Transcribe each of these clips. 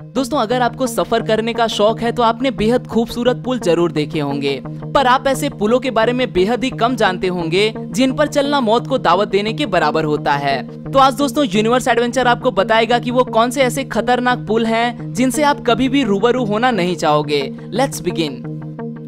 दोस्तों, अगर आपको सफर करने का शौक है तो आपने बेहद खूबसूरत पुल जरूर देखे होंगे, पर आप ऐसे पुलों के बारे में बेहद ही कम जानते होंगे जिन पर चलना मौत को दावत देने के बराबर होता है। तो आज दोस्तों यूनिवर्स एडवेंचर आपको बताएगा कि वो कौन से ऐसे खतरनाक पुल हैं जिनसे आप कभी भी रूबरू होना नहीं चाहोगे। Let's begin.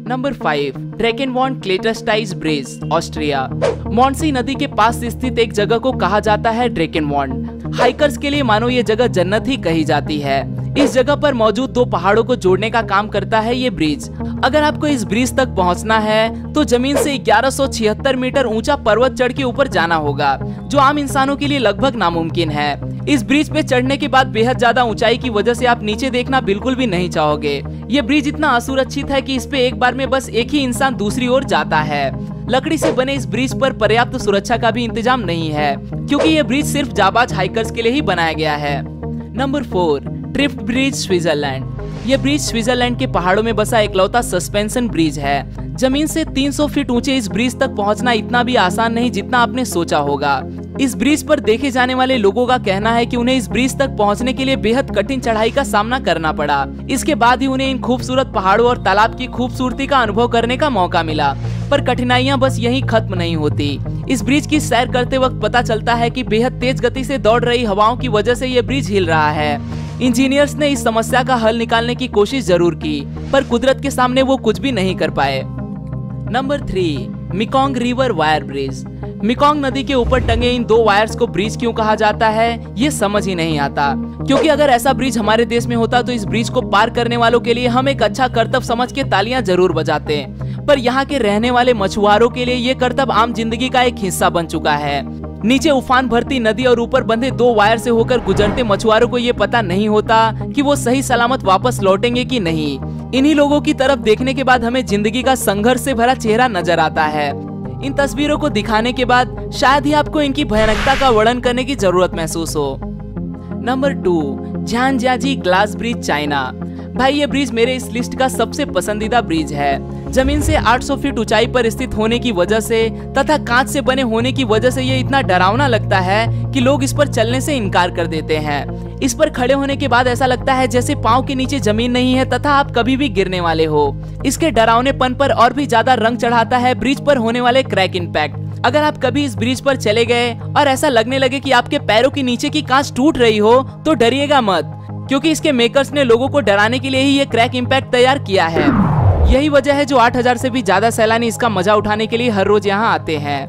Number 5, Drachenwand Klettersteig bridge, Austria. Mondsee नदी के पास स्थित एक जगह को कहा जाता है ड्रैकेनवॉर्न। हाइकर्स के लिए मानो ये जगह जन्नत ही कही जाती है। इस जगह पर मौजूद दो पहाड़ों को जोड़ने का काम करता है ये ब्रिज। अगर आपको इस ब्रिज तक पहुंचना है तो जमीन से 1176 मीटर ऊंचा पर्वत चढ़ के ऊपर जाना होगा, जो आम इंसानों के लिए लगभग नामुमकिन है। इस ब्रिज पे चढ़ने के बाद बेहद ज्यादा ऊंचाई की वजह से आप नीचे देखना बिल्कुल भी नहीं चाहोगे। ये ब्रिज इतना असुरक्षित है कि इस पे एक बार में बस एक ही इंसान दूसरी ओर जाता है। लकड़ी से बने इस ब्रिज पर पर्याप्त सुरक्षा का भी इंतजाम नहीं है, क्योंकि ये ब्रिज सिर्फ जाबाज हाइकर्स के लिए ही बनाया गया है। Number 4, Trift bridge, Switzerland. ये ब्रिज स्विट्जरलैंड के पहाड़ों में बसा इकलौता सस्पेंशन ब्रिज है। जमीन से 300 फीट ऊंचे इस ब्रिज तक पहुंचना इतना भी आसान नहीं जितना आपने सोचा होगा। इस ब्रिज पर देखे जाने वाले लोगों का कहना है कि उन्हें इस ब्रिज तक पहुंचने के लिए बेहद कठिन चढ़ाई का सामना करना पड़ा। इसके बाद ही उन्हें इन खूबसूरत पहाड़ों और तालाब की खूबसूरती का अनुभव करने का मौका मिला। पर कठिनाइयां बस यहीं खत्म नहीं होती। इस ब्रिज की सैर करते वक्त पता चलता है कि बेहद तेज गति से दौड़ रही हवाओं की वजह से ये ब्रिज हिल रहा है। इंजीनियर्स ने इस समस्या का हल निकालने की कोशिश जरूर की, पर कुदरत के सामने वो कुछ भी नहीं कर पाए। Number 3, Mekong river wire bridge. Mekong नदी के ऊपर टंगे इन दो वायर्स को ब्रिज क्यों कहा जाता है, ये समझ ही नहीं आता। क्योंकि अगर ऐसा ब्रिज हमारे देश में होता तो इस ब्रिज को पार करने वालों के लिए हम एक अच्छा करतब समझ के तालियां जरूर बजाते, पर यहाँ के रहने वाले मछुआरों के लिए ये करतब आम जिंदगी का एक हिस्सा बन चुका है। नीचे उफान भरती नदी और ऊपर बंधे दो वायर से होकर गुजरते मछुआरों को ये पता नहीं होता कि वो सही सलामत वापस लौटेंगे कि नहीं। इन्हीं लोगों की तरफ देखने के बाद हमें जिंदगी का संघर्ष से भरा चेहरा नजर आता है। इन तस्वीरों को दिखाने के बाद शायद ही आपको इनकी भयानकता का वर्णन करने की जरूरत महसूस हो। Number 2, Zhangjiajie glass bridge, China. भाई ये ब्रिज मेरे इस लिस्ट का सबसे पसंदीदा ब्रिज है। जमीन से 800 फीट ऊंचाई पर स्थित होने की वजह से तथा कांच से बने होने की वजह से ये इतना डरावना लगता है कि लोग इस पर चलने से इनकार कर देते हैं। इस पर खड़े होने के बाद ऐसा लगता है जैसे पांव के नीचे जमीन नहीं है तथा आप कभी भी गिरने वाले हो। इसके डरावनेपन पर और भी ज्यादा रंग चढ़ाता है ब्रिज पर होने वाले क्रैक इम्पैक्ट। अगर आप कभी इस ब्रिज पर चले गए और ऐसा लगने लगे कि आपके पैरों के नीचे की कांच टूट रही हो तो डरिएगा मत, क्योंकि इसके मेकर्स ने लोगों को डराने के लिए ही ये क्रैक इम्पैक्ट तैयार किया है। यही वजह है जो 8000 से भी ज्यादा सैलानी इसका मजा उठाने के लिए हर रोज यहाँ आते हैं।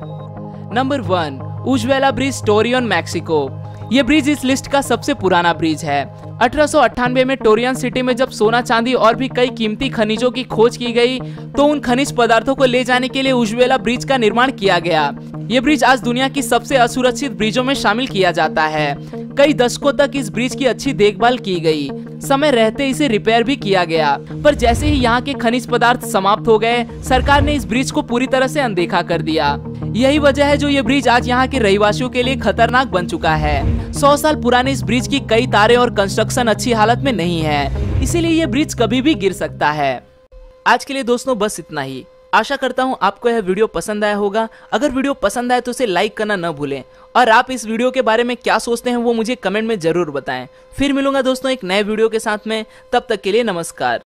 Number 1, Ojuela bridge, Torreon, Mexico. ये ब्रिज इस लिस्ट का सबसे पुराना ब्रिज है। 1898 में टोरियन सिटी में जब सोना, चांदी और भी कई कीमती खनिजों की खोज की गई तो उन खनिज पदार्थों को ले जाने के लिए उज्वेला ब्रिज का निर्माण किया गया। ये ब्रिज आज दुनिया की सबसे असुरक्षित ब्रिजों में शामिल किया जाता है। कई दशकों तक इस ब्रिज की अच्छी देखभाल की गई, समय रहते इसे रिपेयर भी किया गया, पर जैसे ही यहाँ के खनिज पदार्थ समाप्त हो गए, सरकार ने इस ब्रिज को पूरी तरह से अनदेखा कर दिया। यही वजह है जो ये ब्रिज आज यहाँ के रहवासियों के लिए खतरनाक बन चुका है। 100 साल पुराने इस ब्रिज की कई तारें और कंस्ट्रक्शन अच्छी हालत में नहीं है, इसीलिए ये ब्रिज कभी भी गिर सकता है। आज के लिए दोस्तों बस इतना ही। आशा करता हूँ आपको यह वीडियो पसंद आया होगा। अगर वीडियो पसंद आए तो इसे लाइक करना न भूलें, और आप इस वीडियो के बारे में क्या सोचते हैं वो मुझे कमेंट में जरूर बताएं। फिर मिलूंगा दोस्तों एक नए वीडियो के साथ में, तब तक के लिए नमस्कार।